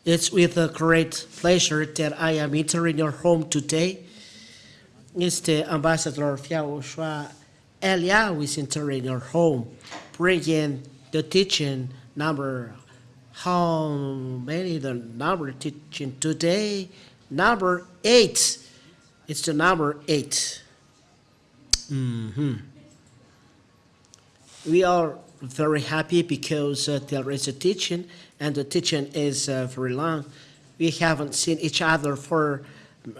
It's with a great pleasure that I am entering your home today. It's the Ambassador of YAHOSHUAH Elia who is entering your home, bringing the teaching number. How many the number teaching today? Number 8. It's the number 8. We are very happy because there is a teaching, and the teaching is very long. We haven't seen each other for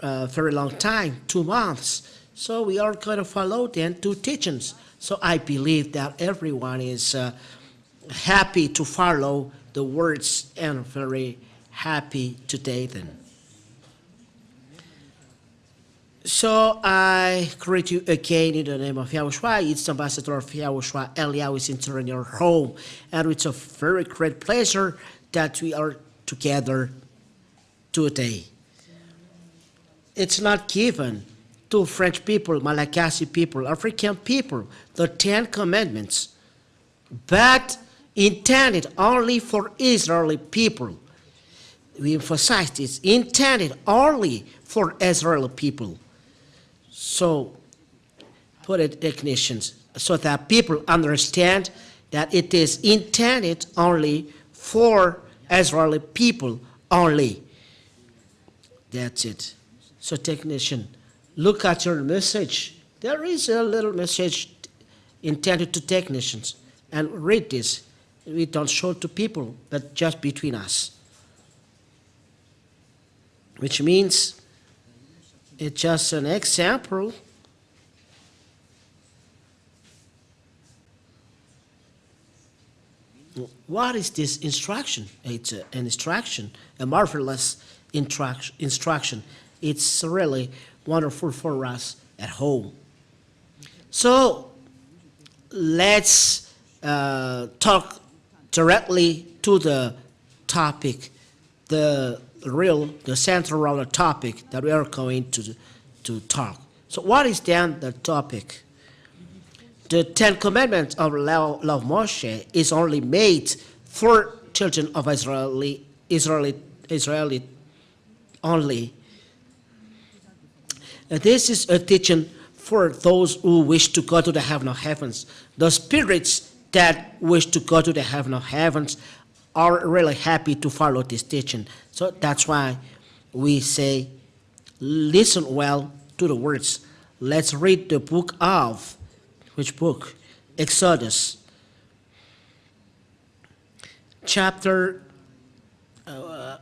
a very long time, 2 months. So we are going to follow then 2 teachings. So I believe that everyone is happy to follow the words and very happy today then. So I greet you again in the name of YAHOSHUAH. It's the Ambassador of YAHOSHUAH Elia who is entering your home. And it's a very great pleasure that we are together today. It's not given to French people, Malagasy people, African people, the 10 commandments, but intended only for Israeli people. We emphasize this, intended only for Israeli people. So, put it definitions so that people understand that it is intended only for Israeli people only. That's it. So, technician, look at your message. There is a little message intended to technicians, and read this. We don't show it to people, but just between us. Which means it's just an example. What is this instruction? It's an instruction, a marvelous instruction. It's really wonderful for us at home. So let's talk directly to the topic, the central topic that we are going to talk. So what is then the topic? The 10 commandments of law of Moshe is only made for children of Israeli only. This is a teaching for those who wish to go to the heaven of heavens. The spirits that wish to go to the heaven of heavens are really happy to follow this teaching. So that's why we say, listen well to the words. Let's read the book of, which book? Exodus. Chapter,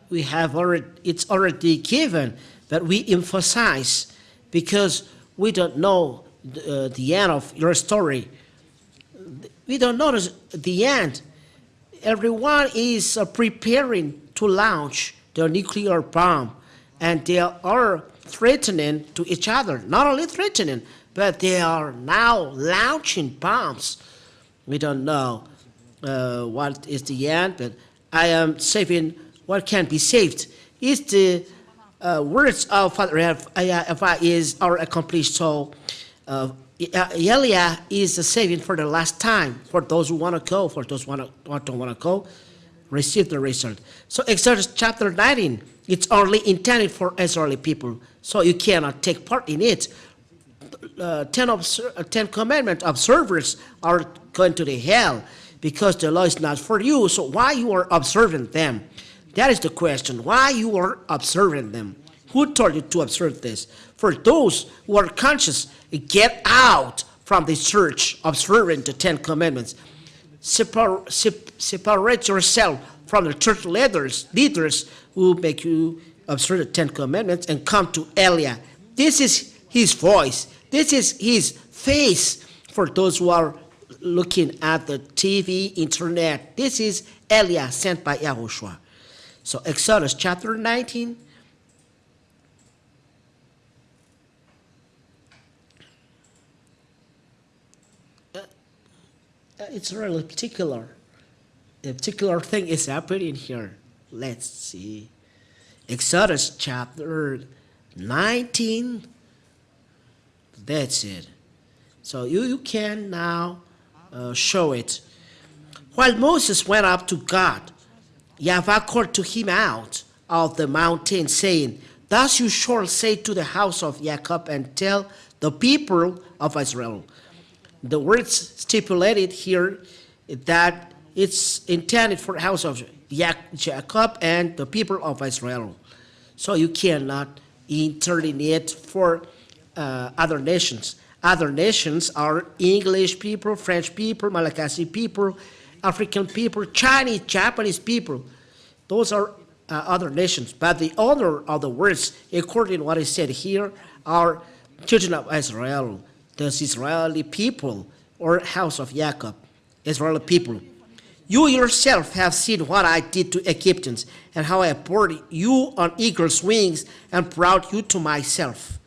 it's already given, but we emphasize because we don't know the end of your story. We don't know the end. Everyone is preparing to launch their nuclear bomb, and they are threatening to each other. Not only threatening, but they are now launching bombs. We don't know what is the end, but I am saving what can be saved. It's the words of Father YAHVAH are accomplished. So Elia is saving for the last time, for those who want to go, for those who don't want to go, receive the result. So Exodus chapter 19, it's only intended for Israeli people, so you cannot take part in it. 10 commandment observers are going to the hell because the law is not for you. So why you are observing them? That is the question. Why you are observing them? Who told you to observe this? For those who are conscious, get out from the church observing the 10 commandments. Separate yourself from the church leaders who make you observe the 10 commandments and come to Elia. This is his voice. This is his face for those who are looking at the TV, internet. This is Elia sent by YAHOSHUAH. So Exodus chapter 19. It's really particular. A particular thing is happening here. Let's see. Exodus chapter 19. That's it. So you can now show it. While Moses went up to God, YAHVAH called to him out of the mountain, saying, Thus you shall say to the house of Jacob and tell the people of Israel. The words stipulated here that it's intended for the house of Jacob and the people of Israel. So you cannot interpret it for other nations. Other nations are English people, French people, Malagasy people, African people, Chinese, Japanese people. Those are other nations. But the owner of the words, according to what is said here, are children of Israel, the Israeli people, or house of Jacob, Israeli people. You yourself have seen what I did to Egyptians, and how I bore you on eagle's wings and brought you to myself.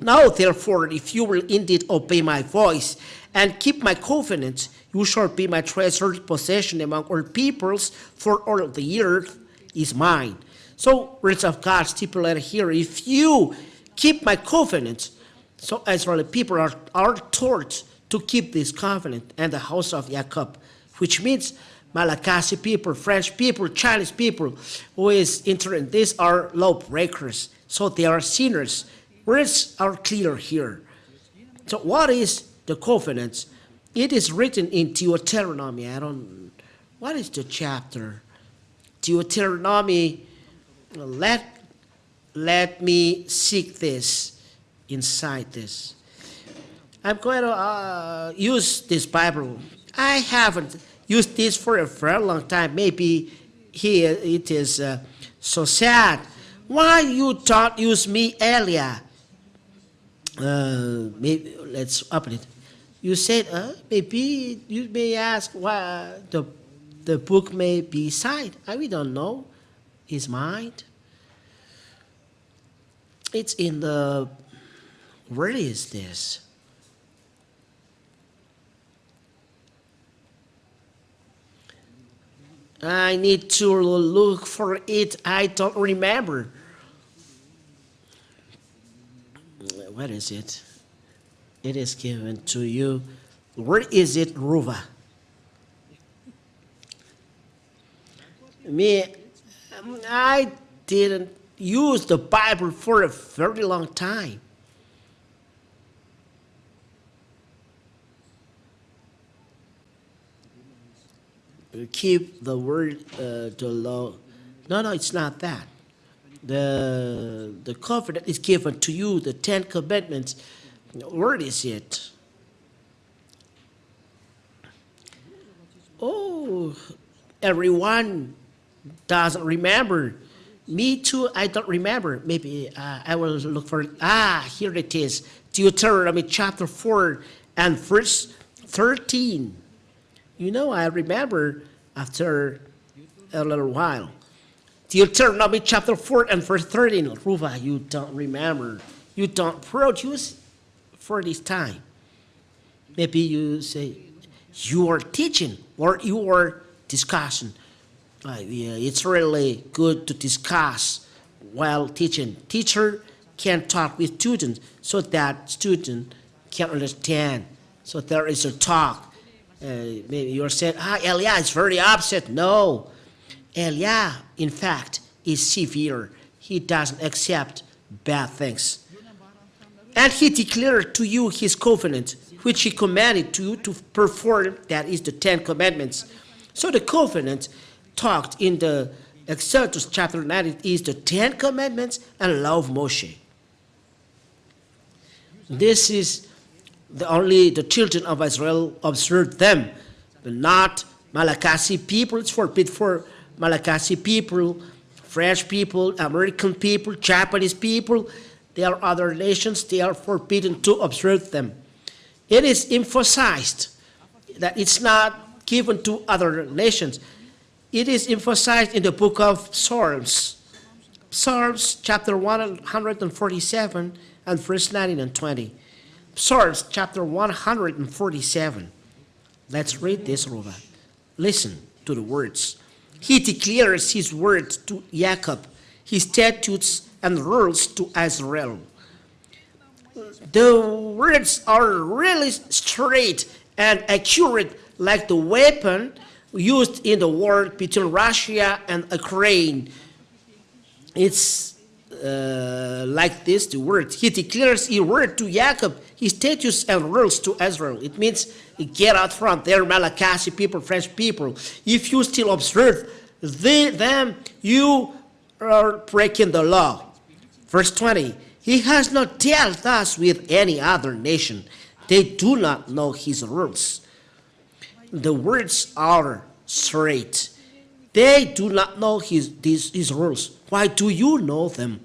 Now, therefore, if you will indeed obey my voice and keep my covenant, you shall be my treasured possession among all peoples, for all of the earth is mine. So, words of God stipulated here, if you keep my covenant, so Israeli people are taught to keep this covenant, and the house of Jacob, which means Malagasy people, French people, Chinese people, who is entering this are lawbreakers, so they are sinners. Words are clear here. So what is the covenant? It is written in Deuteronomy. What is the chapter? Deuteronomy. Let me seek this inside this. I'm going to use this Bible. I haven't used this for a very long time. Maybe it is so sad. Why you don't use me earlier? Maybe let's open it. You said maybe you may ask why the book may be signed. We don't know. His mind. It's in the. Where is this? I need to look for it. I don't remember. What is it? It is given to you. Where is it, Ruva? I didn't use the Bible for a very long time. Keep the word, the law. No, it's not that. The covenant is given to you, the 10 commandments. Where is it? Oh, everyone doesn't remember. Me too, I don't remember. Maybe I will look for it. Here it is. Deuteronomy chapter 4 and verse 13. You know, I remember after a little while. Deuteronomy chapter 4 and verse 13. Ruva, you don't remember. You don't produce for this time. Maybe you say, you are teaching or you are discussing. It's really good to discuss while teaching. Teacher can talk with students so that student can understand. So there is a talk. Maybe you're saying, Elia is very upset. No. Elia, in fact, is severe. He doesn't accept bad things. And he declared to you his covenant, which he commanded to you to perform, that is the 10 commandments. So the covenant talked in the Exodus chapter 9 is the 10 commandments and law of Moshe. This is only the children of Israel observed them, but not Malagasy people. It's forbidden for Malagasy people, French people, American people, Japanese people. There are other nations, they are forbidden to observe them. It is emphasized that it's not given to other nations. It is emphasized in the book of Psalms. Psalms chapter 147 and verse 19 and 20. Psalms chapter 147. Let's read this, Ruva. Listen to the words. He declares his words to Jacob, his statutes and rules to Israel. The words are really straight and accurate, like the weapon used in the war between Russia and Ukraine. It's like this, the word. He declares a word to Jacob, his statutes and rules to Israel. It means get out from there, Malachi people, French people. If you still observe them, you are breaking the law. Verse 20, he has not dealt thus with any other nation. They do not know his rules. The words are straight. They do not know his rules. Why do you know them?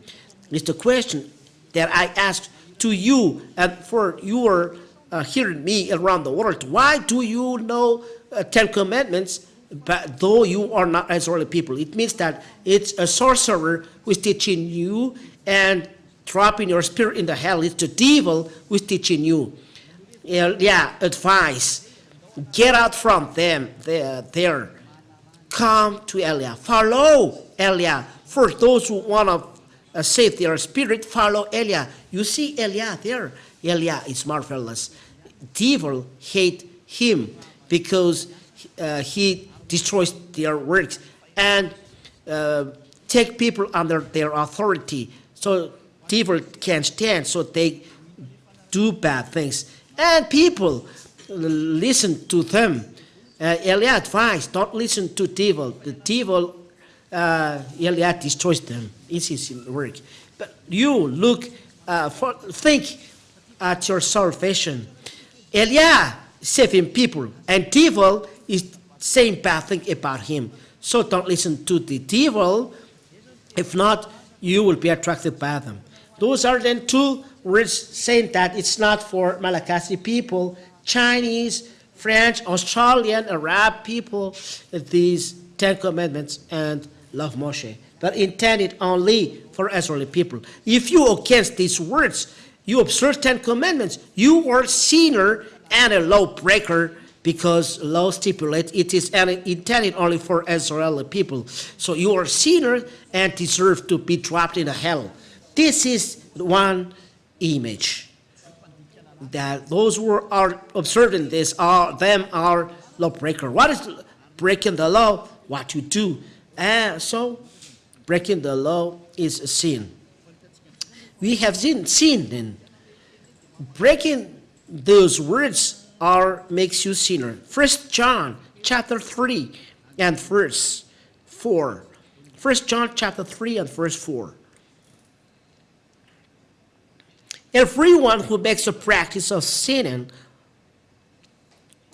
It's the question that I asked to you, and for you are hearing me around the world. Why do you know 10 Commandments, but though you are not Israeli people? It means that it's a sorcerer who is teaching you and dropping your spirit in the hell. It's the devil who is teaching you. Advice. Get out from them there. Come to Eliah. Follow Eliah. For those who want to save their spirit, follow Eliah. You see Eliah there. Eliah is marvelous. Devil hate him because he destroys their works and take people under their authority. So devil can't stand, so they do bad things. And people listen to them. Eliah advised, don't listen to devil. The devil, Eliah destroys them. It's his work. But you look, think at your salvation. Eliah saving people, and devil is saying bad thing about him. So don't listen to the devil. If not, you will be attracted by them. Those are then two words saying that it's not for Malagasy people, Chinese, French, Australian, Arab people, these 10 Commandments and love Moshe, but intended only for Israeli people. If you against these words, you observe 10 Commandments, you are sinner and a lawbreaker, because law stipulates it is intended only for Israeli people. So you are sinner and deserve to be dropped in hell. This is one image. That those who are observing this are lawbreaker. What is breaking the law? What you do. So breaking the law is a sin. We have seen then. Breaking those words makes you sinner. 1 John chapter 3 and verse 4. 1 John chapter 3 and verse 4. Everyone who makes a practice of sinning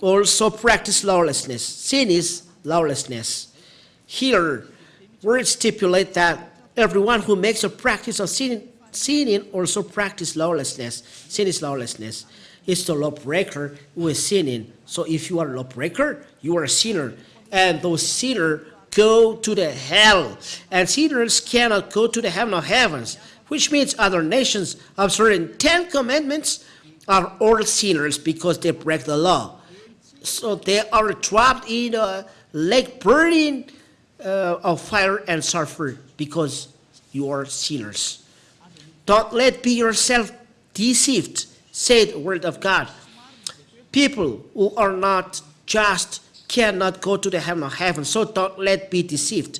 also practice lawlessness. Sin is lawlessness. Here, words stipulate that everyone who makes a practice of sinning also practice lawlessness. Sin is lawlessness. It's the lawbreaker who is sinning. So if you are a lawbreaker, you are a sinner. And those sinners go to the hell. And sinners cannot go to the heaven of heavens, which means other nations observing 10 Commandments are all sinners because they break the law. So they are trapped in a lake burning of fire and sulfur because you are sinners. Don't let be yourself deceived, said the word of God. People who are not just cannot go to the heaven of heaven, so don't let be deceived.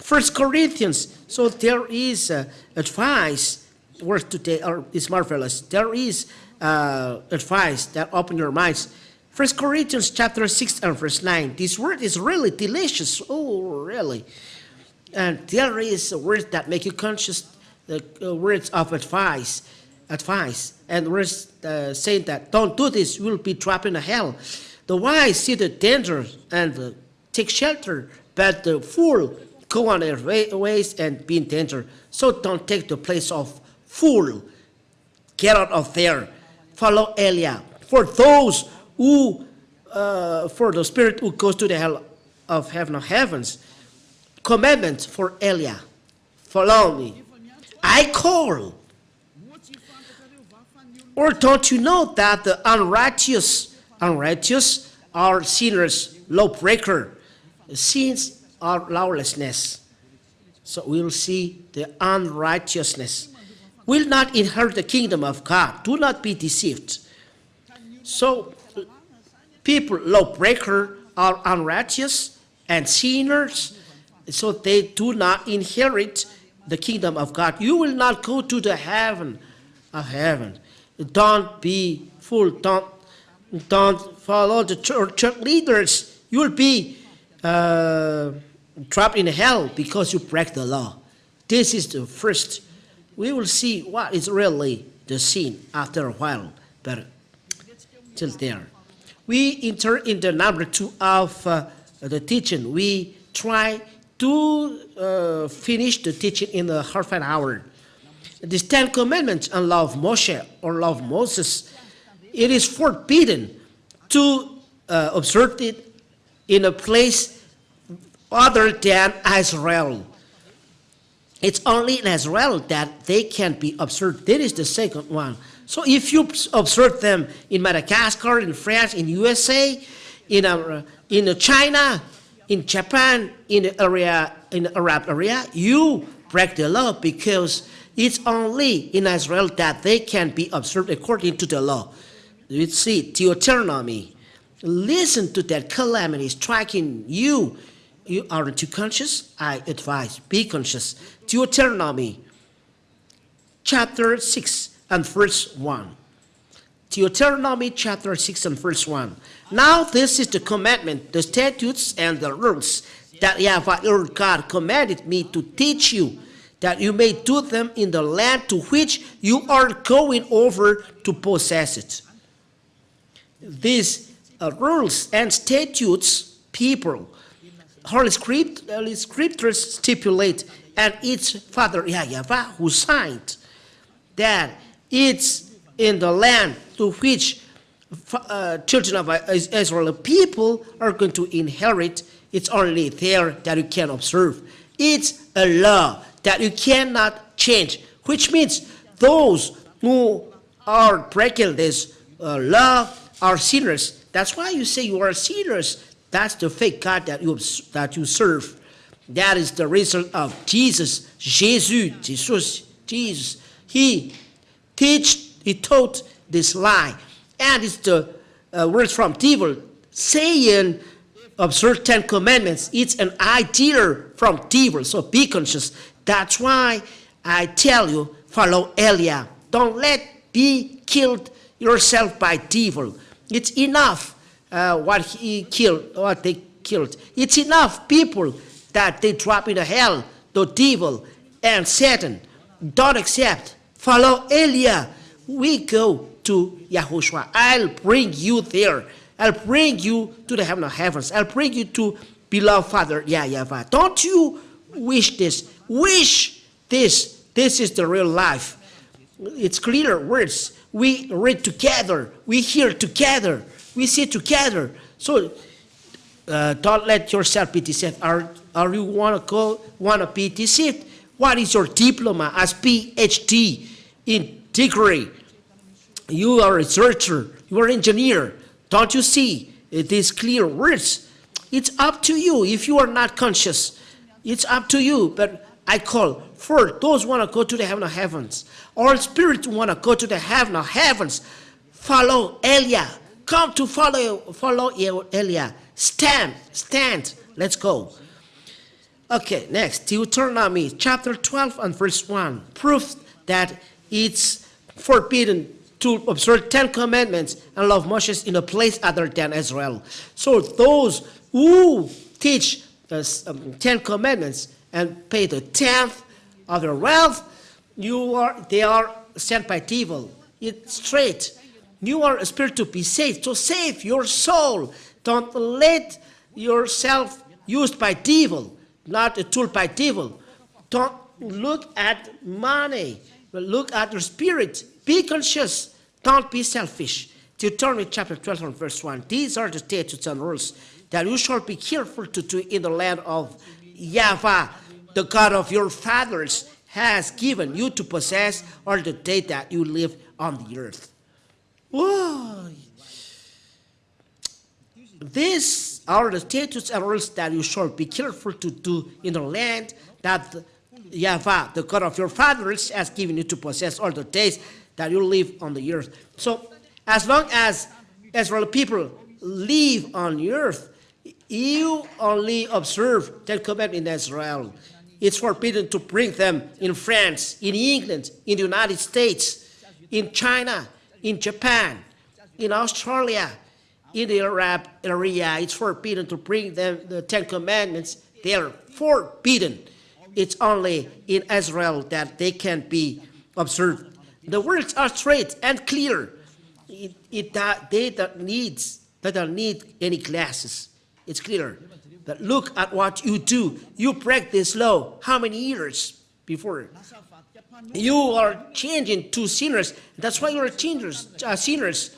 1 Corinthians, so there is advice, word today is marvelous. There is advice that open your minds. 1 Corinthians chapter 6 and verse 9. This word is really delicious. Oh, really. And there is a word that make you conscious, the words of advice. And words saying that don't do this, you will be trapped in hell. The wise see the danger and take shelter, but the fool go on their ways and be in danger. So don't take the place of fool. Get out of there. Follow Eliah. For those who, for the spirit who goes to the hell of heaven of heavens, commandment for Eliah. Follow me. I call. Or don't you know that the unrighteous are sinners, lawbreaker, sins are lawlessness. So we will see the unrighteousness will not inherit the kingdom of God. Do not be deceived. So people, lawbreaker, are unrighteous and sinners, so they do not inherit the kingdom of God. You will not go to the heaven of heaven. Don't be fool. Don't follow the church leaders. You will be trapped in hell because you break the law. This is the first. We will see what is really the sin after a while, but till there. We enter in the number 2 of the teaching. We try to finish the teaching in a half an hour. The 10 Commandments and law of Moshe or law of Moses, it is forbidden to observe it in a place other than Israel. It's only in Israel that they can be observed. That is the second one. So if you observe them in Madagascar, in France, in USA, in China, in Japan, in the area, in the Arab area, you break the law because it's only in Israel that they can be observed according to the law. You see, Deuteronomy. Listen to that calamity striking you. You aren't too conscious? I advise, be conscious. Deuteronomy chapter 6 and verse 1. Deuteronomy chapter 6 and verse 1. Now this is the commandment, the statutes and the rules that YAHVAH your God commanded me to teach you, that you may do them in the land to which you are going over to possess it. These rules and statutes, people, Holy Scriptures stipulate, and it's Father YAHVAH who signed that it's in the land to which children of Israel people are going to inherit. It's only there that you can observe. It's a law that you cannot change, which means those who are breaking this law are sinners. That's why you say you are sinners. That's the fake God that you serve. That is the result of Jesus. Jesus. He taught this lie. And it's the words from devil saying, observe 10 commandments. It's an idea from devil. So be conscious. That's why I tell you, follow Eliah. Don't be killed yourself by devil. It's enough what they killed. It's enough people that they drop into hell, the devil and Satan. Don't accept. Follow Eliah. We go to YAHOSHUAH. I'll bring you there. I'll bring you to the heaven of heavens. I'll bring you to beloved Father YAHVAH. Don't you wish this? Wish this. This is the real life. It's clear words. We read together. We hear together. We see together. So don't let yourself be deceived. Are you want to be deceived? What is your diploma as PhD in degree? You are a researcher. You are an engineer. Don't you see these clear words? It's up to you. If you are not conscious, it's up to you. But I call for those who want to go to the heaven of heavens, or spirit who want to go to the heaven of heavens. Follow Eliah. Come to follow Eliah. Stand. Let's go. Okay, next, Deuteronomy chapter 12 and verse 1 proves that it's forbidden to observe 10 commandments and love Moses in a place other than Israel. So those who teach the 10 commandments and pay the 10th of their wealth, they are sent by devil. It's straight. You are a spirit to be saved. So save your soul. Don't let yourself used by devil, not a tool by devil. Don't look at money, but look at your spirit. Be conscious. Don't be selfish. Deuteronomy chapter 12 and verse 1. These are the statutes and rules that you shall be careful to do in the land of YAHVAH, the God of your fathers, has given you to possess all the day that you live on the earth. Whoa. These are the statutes and rules that you shall be careful to do in the land that YAHVAH, the God of your fathers, has given you to possess all the days that you live on the earth. So, as long as Israel people live on the earth, You only observe Ten Commandments in Israel. It's forbidden to bring them in France, in England, in the United States, in China, in Japan, in Australia, in the Arab area. It's forbidden to bring them the Ten Commandments. They are forbidden. It's only in Israel that they can be observed. The words are straight and clear. They don't need any glasses. It's clear. But look at what you do. You break this law how many years before? You are changing to sinners. That's why you are sinners.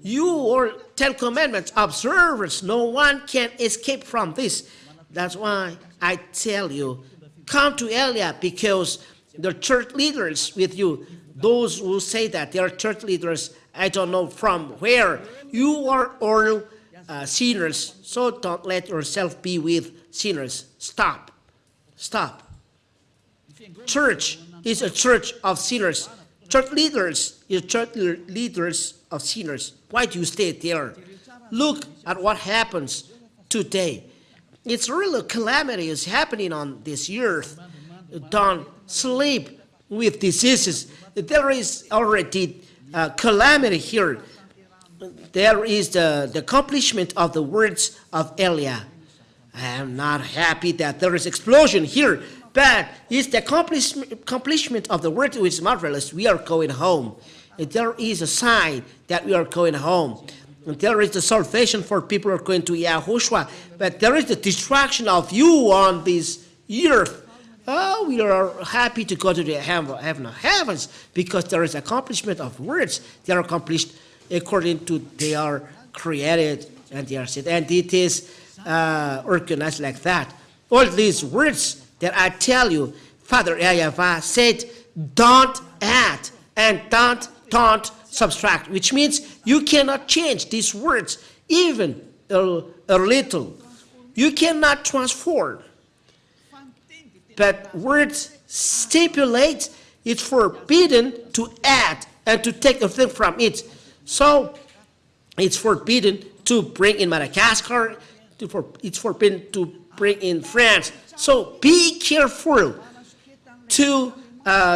You are Ten Commandments observers. No one can escape from this. That's why I tell you, come to Elia, because the church leaders with you, those who say that they are church leaders, I don't know from where. You are all sinners, so don't let yourself be with sinners. Stop. Church is a church of sinners. Church leaders is church leaders of sinners. Why do you stay there? Look at what happens today. It's really a calamity is happening on this earth. Don't sleep with diseases. There is already calamity here. There is the accomplishment of the words of Elia. I am not happy that there is explosion here, but it's the accomplishment of the word which is marvelous. We are going home. And there is a sign that we are going home. And there is the salvation for people who are going to YAHOSHUAH, but there is the destruction of you on this earth. Oh, we are happy to go to the heaven of heavens because there is accomplishment of words. They are accomplished according to they are created and they are said. And it is organized like that. All these words that I tell you, Father YAHVAH said, don't add and don't subtract, which means you cannot change these words even a little. You cannot transform. But words stipulate it's forbidden to add and to take a thing from it. So it's forbidden to bring in Madagascar. It's forbidden to bring in France. So be careful to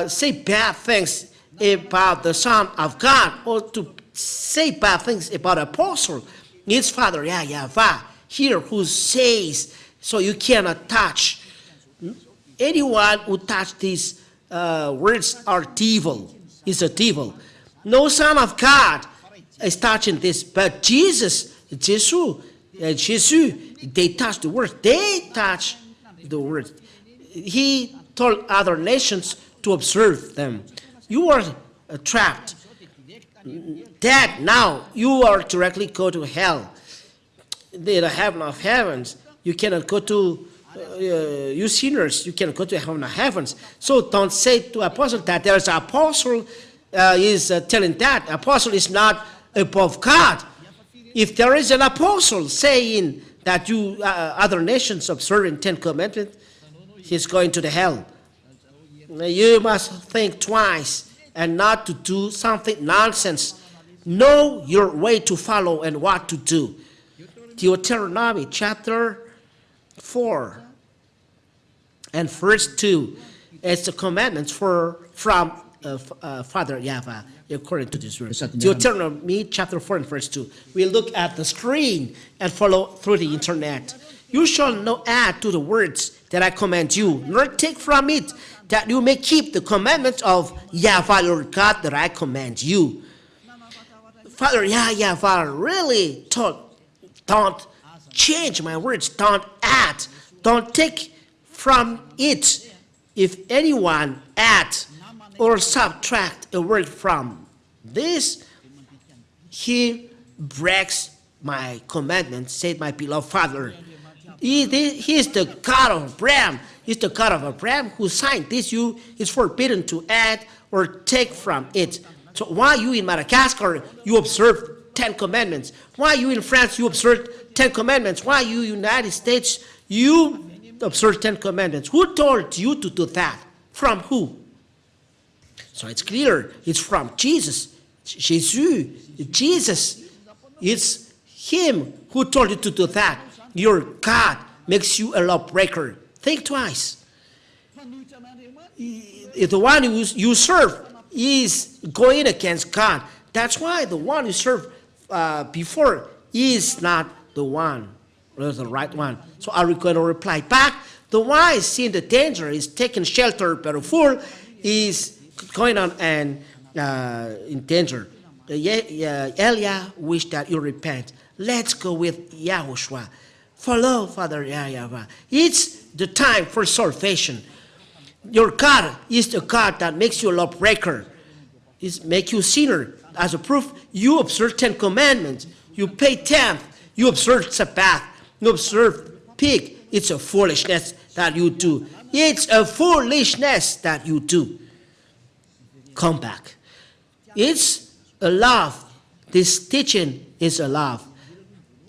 say bad things about the Son of God or to say bad things about Apostle. It's Father YAHVAH here who says, so you cannot touch. Anyone who touch these words are devil. Is a devil. No Son of God is touching this, but Jesus, they touch the word. They touch the word. He told other nations to observe them. You are trapped. Dead now. You are directly go to hell. The heaven of heavens. You cannot go to, you sinners, you cannot go to heaven of heavens. So don't say to apostle that there is an apostle is telling that. Apostle is not above God. If there is an apostle saying that you other nations observing 10 commandments, he's going to the hell. You must think twice and not to do something nonsense. Know your way to follow and what to do. Deuteronomy chapter 4 and verse 2 is the commandments from Father YAHVAH according to this verse. Deuteronomy chapter 4 and verse 2. We look at the screen and follow through the internet. You shall not add to the words that I command you, nor take from it, that you may keep the commandments of YAHVAH your God that I command you. Father YAHVAH really told, don't change my words, don't add, don't take from it. If anyone add or subtract a word from this, he breaks my commandments, said my beloved Father. He is the God of Abraham. He's the God of Abraham who signed this. You is forbidden to add or take from it. So why you in Madagascar, you observe 10 commandments? Why you in France, you observe 10 commandments? Why you United States, you observe 10 commandments? Who told you to do that? From who? So it's clear, it's from Jesus. Jesus. It's him who told you to do that. your God makes you a lawbreaker, think twice. If the one you serve is going against God, that's why the one you serve before is not the one, or the right one. So are we going to reply back? The wise, seeing the danger, is taking shelter, but the fool is going on and in danger. Elia wished that you repent. Let's go with YAHOSHUAH. Follow Father YAHVAH. It's the time for salvation. Your God is the God that makes you a lawbreaker. It makes you a sinner. As a proof, you observe 10 commandments. You pay tenth. You observe Sabbath. You observe pig. It's a foolishness that you do. It's a foolishness that you do. Come back. It's a love. This teaching is a love.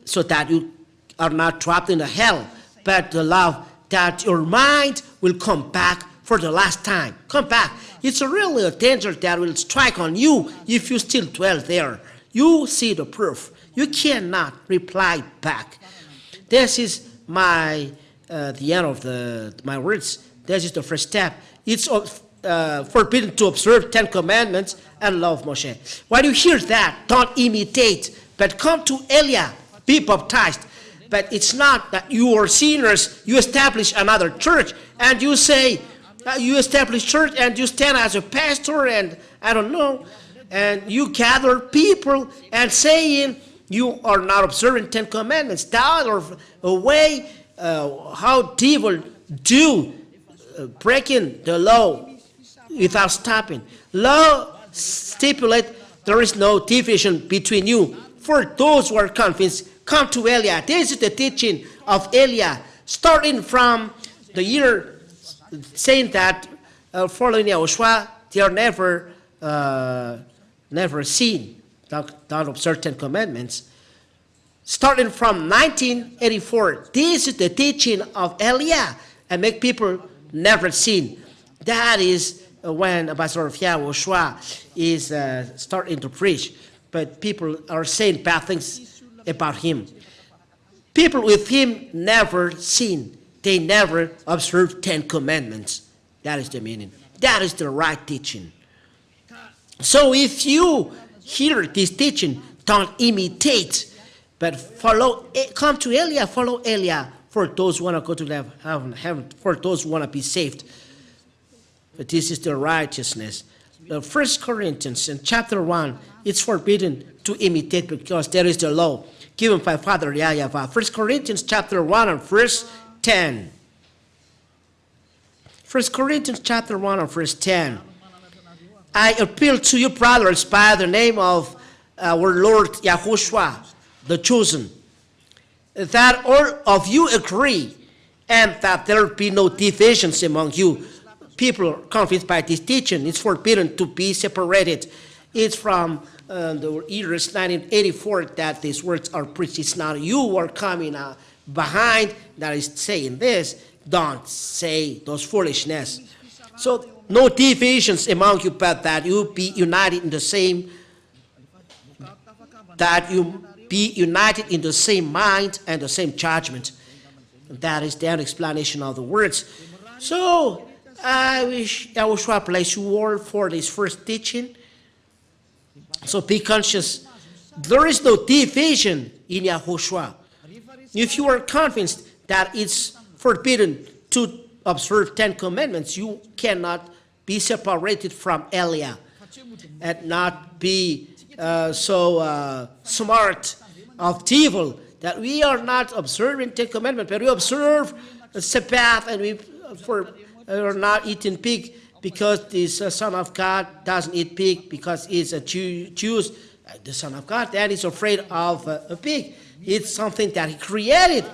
So that you are not trapped in the hell, but the love that your mind will come back for the last time. Come back. It's really a danger that will strike on you if you still dwell there. You see the proof. You cannot reply back. This is the end of my words. This is the first step. It's forbidden to observe 10 commandments and love Moshe. When you hear that, don't imitate, but come to Elia, be baptized. But it's not that you are sinners, you establish another church, and you say, you establish church, and you stand as a pastor, and I don't know, and you gather people and saying you are not observing 10 commandments. That are a way how devil do breaking the law without stopping. Law stipulate there is no division between you. For those who are convinced, come to Elia. This is the teaching of Elia, starting from the year saying that following YAHOSHUAH, they are never seen, don't observe 10 commandments. Starting from 1984, this is the teaching of Elia, and make people never seen. That is when Ambassador of YAHOSHUAH is starting to preach, but people are saying bad things about him. People with him never sin. They never observe 10 commandments. That is the meaning. That is the right teaching. So if you hear this teaching, don't imitate, but follow. Come to Elia, follow Elia for those who want to go to heaven, for those who want to be saved. But this is the righteousness. The 1 Corinthians in chapter 1, it's forbidden to imitate because there is the law given by Father YAHVAH. 1 Corinthians chapter 1 and verse 10. 1 Corinthians chapter 1 and verse 10. I appeal to you, brothers, by the name of our Lord YAHOSHUAH, the chosen, that all of you agree and that there be no divisions among you. People are convinced by this teaching. It's forbidden to be separated. It's from the years 1984 that these words are preached. It's not you who are coming behind that is saying this. Don't say those foolishness. So no divisions among you, but that you be united in the same, mind and the same judgment. That is the explanation of the words. So I wish YAHOSHUAH bless you all for this first teaching. So be conscious. There is no division in YAHOSHUAH. If you are convinced that it's forbidden to observe 10 commandments, you cannot be separated from Elia and not be so smart of evil that we are not observing 10 commandments, but we observe Sabbath and we are not eating pig because the Son of God doesn't eat pig because he's a Jew. The Son of God, then he's afraid of a pig. It's something that he created.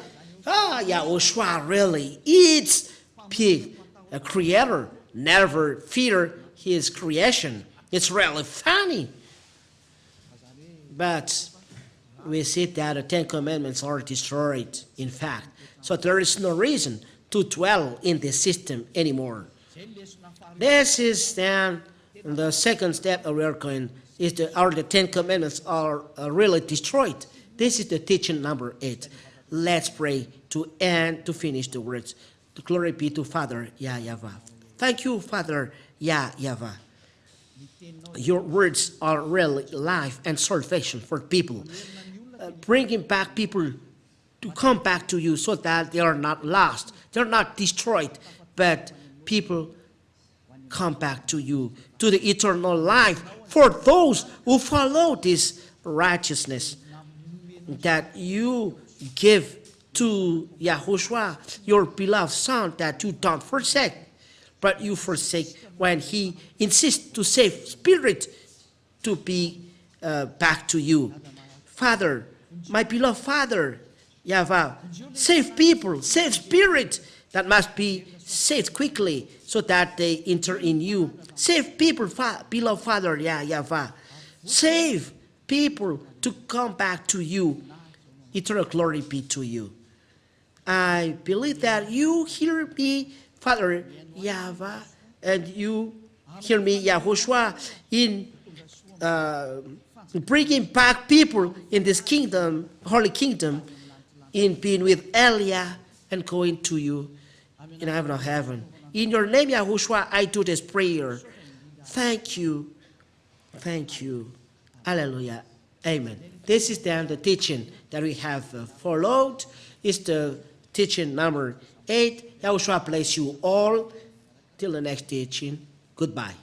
YAHOSHUAH really eats pig. A creator never fear his creation. It's really funny. But we see that the 10 commandments are destroyed, in fact. So there is no reason to dwell in this system anymore. This is then the second step we are going, the 10 commandments are really destroyed. This is the teaching number 8. Let's pray to end, to finish the words. Glory be to Father, YAHVAH. Thank you, Father, YAHVAH. Your words are really life and salvation for people. Bringing back people to come back to you so that they are not lost. They're not destroyed, but people come back to you, to the eternal life for those who follow this righteousness that you give to YAHOSHUAH, your beloved Son, that you don't forsake, but you forsake when he insists to save spirit to be back to you. Father, my beloved Father, YAHVAH, save people, save spirit that must be saved quickly so that they enter in you. Save people, beloved Father, YAHVAH. Save people to come back to you. Eternal glory be to you. I believe that you hear me, Father YAHVAH, and you hear me, YAHOSHUAH, in bringing back people in this kingdom, holy kingdom, in being with Elia and going to you in heaven of heaven. In your name, YAHOSHUAH, I do this prayer. Thank you. Thank you. Hallelujah. Amen. This is then the teaching that we have followed. It's the teaching number 8. YAHOSHUAH bless you all. Till the next teaching. Goodbye.